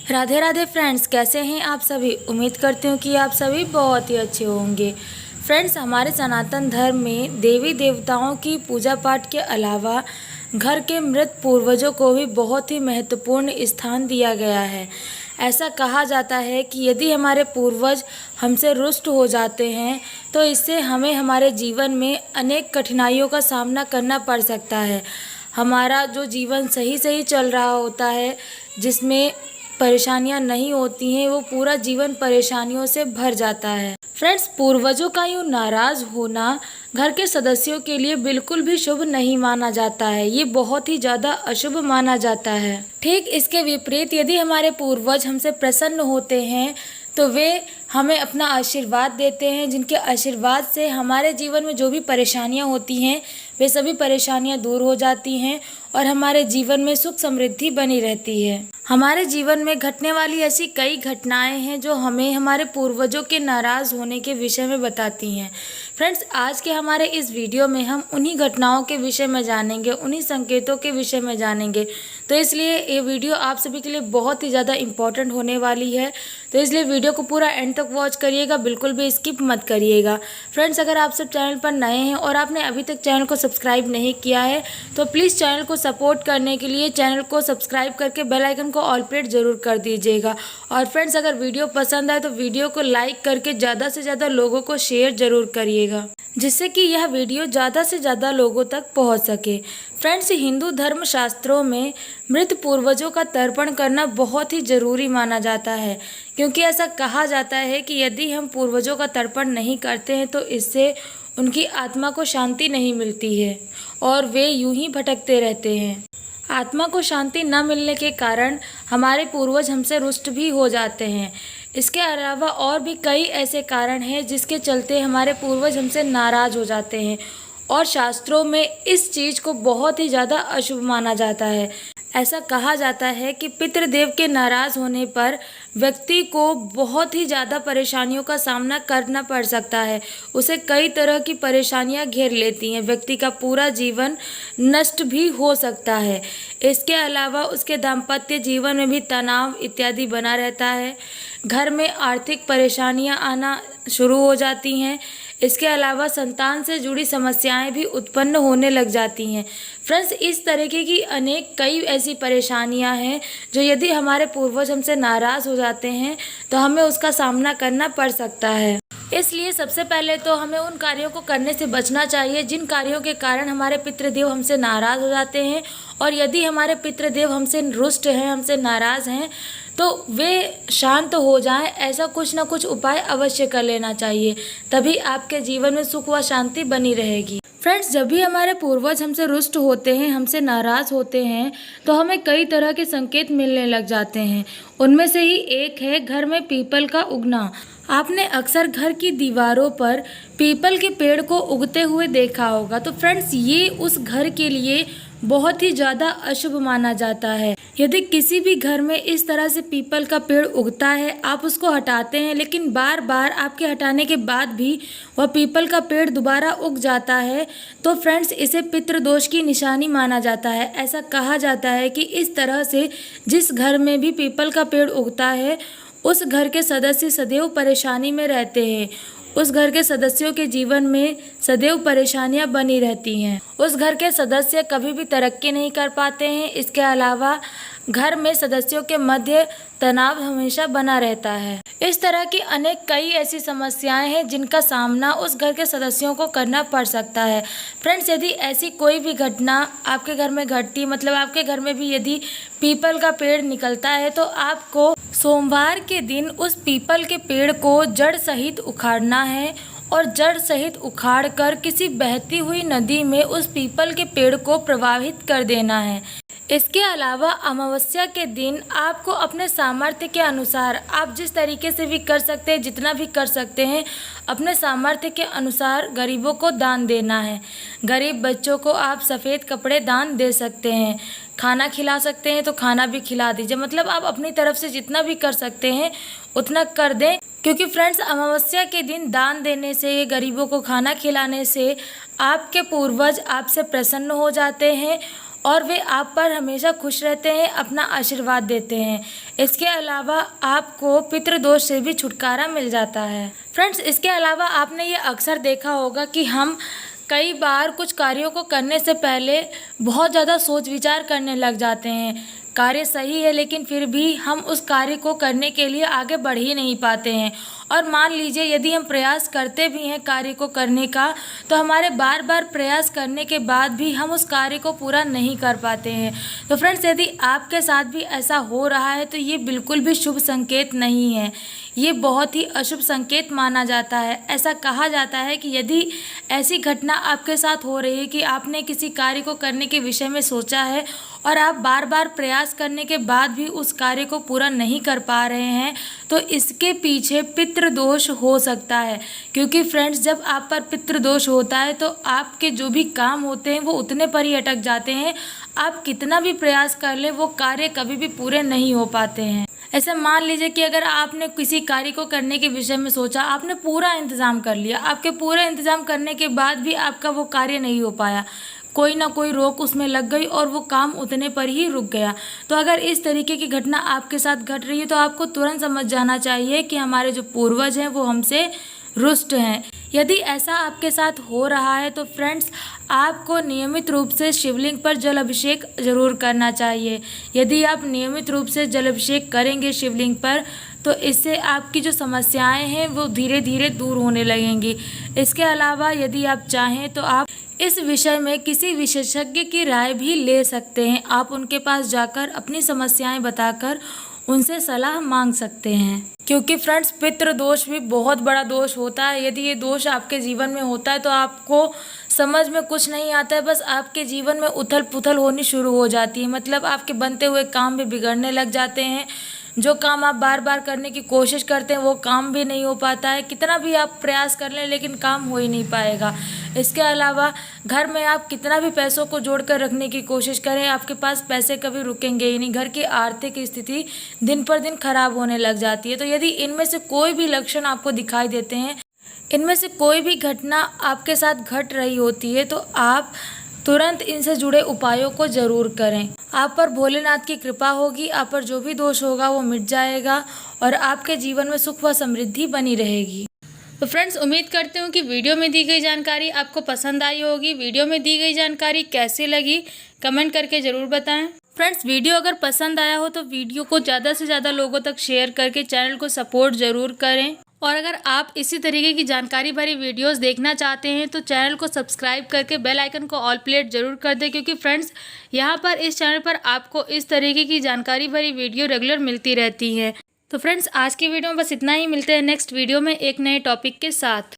Radhe Radhe friends, कैसे हैं आप सभी। उम्मीद करती हूँ कि आप सभी बहुत ही अच्छे होंगे। फ्रेंड्स, हमारे सनातन धर्म में देवी देवताओं की पूजा पाठ के अलावा घर के मृत पूर्वजों को भी बहुत ही महत्वपूर्ण स्थान दिया गया है। ऐसा कहा जाता है कि यदि हमारे पूर्वज हमसे रुष्ट हो जाते हैं तो इससे हमें हमारे जीवन में अनेक कठिनाइयों का सामना करना पड़ सकता है। हमारा जो जीवन सही सही चल रहा होता है, जिसमें परेशानियां नहीं होती हैं, वो पूरा जीवन परेशानियों से भर जाता है। फ्रेंड्स, पूर्वजों का यूँ नाराज होना घर के सदस्यों के लिए बिल्कुल भी शुभ नहीं माना जाता है। ये बहुत ही ज़्यादा अशुभ माना जाता है। ठीक इसके विपरीत, यदि हमारे पूर्वज हमसे प्रसन्न होते हैं तो वे हमें अपना आशीर्वाद देते हैं, जिनके आशीर्वाद से हमारे जीवन में जो भी परेशानियां होती हैं वे सभी परेशानियां दूर हो जाती हैं और हमारे जीवन में सुख समृद्धि बनी रहती है। हमारे जीवन में घटने वाली ऐसी कई घटनाएं हैं जो हमें हमारे पूर्वजों के नाराज़ होने के विषय में बताती हैं। फ्रेंड्स, आज के हमारे इस वीडियो में हम उन्हीं घटनाओं के विषय में जानेंगे, उन्हीं संकेतों के विषय में जानेंगे। तो इसलिए ये वीडियो आप सभी के लिए बहुत ही ज़्यादा इम्पॉर्टेंट होने वाली है। तो इसलिए वीडियो को पूरा एंड तक वॉच करिएगा, बिल्कुल भी स्किप मत करिएगा। फ्रेंड्स, अगर आप सब चैनल पर नए हैं और आपने अभी तक चैनल को सब्सक्राइब नहीं किया है तो प्लीज़ चैनल को सपोर्ट करने के लिए चैनल को सब्सक्राइब करके बेल आइकन को ऑल प्लेट ज़रूर कर दीजिएगा। और फ्रेंड्स, अगर वीडियो पसंद आए तो वीडियो को लाइक करके ज़्यादा से ज़्यादा लोगों को शेयर ज़रूर करिएगा, जिससे कि यह वीडियो ज़्यादा से ज़्यादा लोगों तक पहुंच सके। फ्रेंड्स, हिंदू धर्म शास्त्रों में मृत पूर्वजों का तर्पण करना बहुत ही ज़रूरी माना जाता है, क्योंकि ऐसा कहा जाता है कि यदि हम पूर्वजों का तर्पण नहीं करते हैं तो इससे उनकी आत्मा को शांति नहीं मिलती है और वे यूं ही भटकते रहते हैं। आत्मा को शांति न मिलने के कारण हमारे पूर्वज हमसे रुष्ट भी हो जाते हैं। इसके अलावा और भी कई ऐसे कारण हैं जिसके चलते हमारे पूर्वज हमसे नाराज़ हो जाते हैं और शास्त्रों में इस चीज़ को बहुत ही ज़्यादा अशुभ माना जाता है। ऐसा कहा जाता है कि पितृदेव के नाराज़ होने पर व्यक्ति को बहुत ही ज़्यादा परेशानियों का सामना करना पड़ सकता है। उसे कई तरह की परेशानियां घेर लेती हैं, व्यक्ति का पूरा जीवन नष्ट भी हो सकता है। इसके अलावा उसके दाम्पत्य जीवन में भी तनाव इत्यादि बना रहता है। घर में आर्थिक परेशानियां आना शुरू हो जाती हैं। इसके अलावा संतान से जुड़ी समस्याएं भी उत्पन्न होने लग जाती हैं। फ्रेंड्स, इस तरीके की अनेक कई ऐसी परेशानियां हैं जो यदि हमारे पूर्वज हमसे नाराज़ हो जाते हैं तो हमें उसका सामना करना पड़ सकता है। इसलिए सबसे पहले तो हमें उन कार्यों को करने से बचना चाहिए जिन कार्यों के कारण हमारे पितृदेव हमसे नाराज़ हो जाते हैं। और यदि हमारे पितृदेव हमसे रुष्ट हैं, हमसे नाराज़ हैं, तो वे शांत हो जाएं, ऐसा कुछ ना कुछ उपाय अवश्य कर लेना चाहिए। तभी आपके जीवन में सुख व शांति बनी रहेगी। फ्रेंड्स, जब भी हमारे पूर्वज हमसे रुष्ट होते हैं, हमसे नाराज़ होते हैं, तो हमें कई तरह के संकेत मिलने लग जाते हैं। उनमें से ही एक है घर में पीपल का उगना। आपने अक्सर घर की दीवारों पर पीपल के पेड़ को उगते हुए देखा होगा। तो फ्रेंड्स, ये उस घर के लिए बहुत ही ज़्यादा अशुभ माना जाता है। यदि किसी भी घर में इस तरह से पीपल का पेड़ उगता है, आप उसको हटाते हैं लेकिन बार बार आपके हटाने के बाद भी वह पीपल का पेड़ दोबारा उग जाता है, तो फ्रेंड्स, इसे पितृदोष की निशानी माना जाता है। ऐसा कहा जाता है कि इस तरह से जिस घर में भी पीपल का पेड़ उगता है उस घर के सदस्य सदैव परेशानी में रहते हैं। उस घर के सदस्यों के जीवन में सदैव परेशानियां बनी रहती हैं। उस घर के सदस्य कभी भी तरक्की नहीं कर पाते हैं। इसके अलावा घर में सदस्यों के मध्य तनाव हमेशा बना रहता है। इस तरह की अनेक कई ऐसी समस्याएं हैं जिनका सामना उस घर के सदस्यों को करना पड़ सकता है। फ्रेंड्स, यदि ऐसी कोई भी घटना आपके घर में घटती, मतलब आपके घर में भी यदि पीपल का पेड़ निकलता है, तो आपको सोमवार के दिन उस पीपल के पेड़ को जड़ सहित उखाड़ना है और जड़ सहित उखाड़कर किसी बहती हुई नदी में उस पीपल के पेड़ को प्रवाहित कर देना है। इसके अलावा अमावस्या के दिन आपको अपने सामर्थ्य के अनुसार, आप जिस तरीके से भी कर सकते हैं, जितना भी कर सकते हैं, अपने सामर्थ्य के अनुसार गरीबों को दान देना है। गरीब बच्चों को आप सफ़ेद कपड़े दान दे सकते हैं, खाना खिला सकते हैं तो खाना भी खिला दीजिए। मतलब आप अपनी तरफ से जितना भी कर सकते हैं उतना कर दें, क्योंकि फ्रेंड्स, अमावस्या के दिन दान देने से, गरीबों को खाना खिलाने से आपके पूर्वज आपसे प्रसन्न हो जाते हैं और वे आप पर हमेशा खुश रहते हैं, अपना आशीर्वाद देते हैं। इसके अलावा आपको पितृदोष से भी छुटकारा मिल जाता है। फ्रेंड्स, इसके अलावा आपने ये अक्सर देखा होगा कि हम कई बार कुछ कार्यों को करने से पहले बहुत ज़्यादा सोच विचार करने लग जाते हैं। कार्य सही है लेकिन फिर भी हम उस कार्य को करने के लिए आगे बढ़ ही नहीं पाते हैं। और मान लीजिए यदि हम प्रयास करते भी हैं कार्य को करने का, तो हमारे बार बार प्रयास करने के बाद भी हम उस कार्य को पूरा नहीं कर पाते हैं। तो फ्रेंड्स, यदि आपके साथ भी ऐसा हो रहा है तो ये बिल्कुल भी शुभ संकेत नहीं है, ये बहुत ही अशुभ संकेत माना जाता है। ऐसा कहा जाता है कि यदि ऐसी घटना आपके साथ हो रही है कि आपने किसी कार्य को करने के विषय में सोचा है और आप बार बार प्रयास करने के बाद भी उस कार्य को पूरा नहीं कर पा रहे हैं, तो इसके पीछे पितृदोष हो सकता है। क्योंकि फ्रेंड्स, जब आप पर पितृदोष होता है तो आपके जो भी काम होते हैं वो उतने पर ही अटक जाते हैं। आप कितना भी प्रयास कर लें वो कार्य कभी भी पूरे नहीं हो पाते हैं। ऐसे मान लीजिए कि अगर आपने किसी कार्य को करने के विषय में सोचा, आपने पूरा इंतज़ाम कर लिया, आपके पूरा इंतज़ाम करने के बाद भी आपका वो कार्य नहीं हो पाया, कोई ना कोई रोक उसमें लग गई और वो काम उतने पर ही रुक गया। तो अगर इस तरीके की घटना आपके साथ घट रही है तो आपको तुरंत समझ जाना चाहिए कि हमारे जो पूर्वज हैं वो हमसे रुष्ट हैं। यदि ऐसा आपके साथ हो रहा है तो फ्रेंड्स, आपको नियमित रूप से शिवलिंग पर जल अभिषेक जरूर करना चाहिए। यदि आप नियमित रूप से जल अभिषेक करेंगे शिवलिंग पर तो इससे आपकी जो समस्याएं हैं वो धीरे धीरे दूर होने लगेंगी। इसके अलावा यदि आप चाहें तो आप इस विषय में किसी विशेषज्ञ की राय भी ले सकते हैं। आप उनके पास जाकर अपनी समस्याएं बताकर उनसे सलाह मांग सकते हैं। क्योंकि फ्रेंड्स, पितृ दोष भी बहुत बड़ा दोष होता है। यदि ये दोष आपके जीवन में होता है तो आपको समझ में कुछ नहीं आता है, बस आपके जीवन में उथल पुथल होनी शुरू हो जाती है। मतलब आपके बनते हुए काम भी बिगड़ने लग जाते हैं। जो काम आप बार बार करने की कोशिश करते हैं वो काम भी नहीं हो पाता है। कितना भी आप प्रयास कर लें लेकिन काम हो ही नहीं पाएगा। इसके अलावा घर में आप कितना भी पैसों को जोड़ कर रखने की कोशिश करें, आपके पास पैसे कभी रुकेंगे ही नहीं। घर की आर्थिक स्थिति दिन पर दिन खराब होने लग जाती है। तो यदि इनमें से कोई भी लक्षण आपको दिखाई देते हैं, इनमें से कोई भी घटना आपके साथ घट रही होती है, तो आप तुरंत इनसे जुड़े उपायों को जरूर करें। आप पर भोलेनाथ की कृपा होगी, आप पर जो भी दोष होगा वो मिट जाएगा और आपके जीवन में सुख व समृद्धि बनी रहेगी। तो फ्रेंड्स, उम्मीद करती हूँ कि वीडियो में दी गई जानकारी आपको पसंद आई होगी। वीडियो में दी गई जानकारी कैसी लगी कमेंट करके ज़रूर बताएं। फ्रेंड्स, वीडियो अगर पसंद आया हो तो वीडियो को ज़्यादा से ज़्यादा लोगों तक शेयर करके चैनल को सपोर्ट ज़रूर करें। और अगर आप इसी तरीके की जानकारी भरी वीडियोस देखना चाहते हैं तो चैनल को सब्सक्राइब करके बेल आइकन को ऑल प्लेट ज़रूर कर दें। क्योंकि फ्रेंड्स, यहाँ पर इस चैनल पर आपको इस तरीके की जानकारी भरी वीडियो रेगुलर मिलती रहती है। तो फ्रेंड्स, आज की वीडियो में बस इतना ही। मिलते हैं नेक्स्ट वीडियो में एक नए टॉपिक के साथ।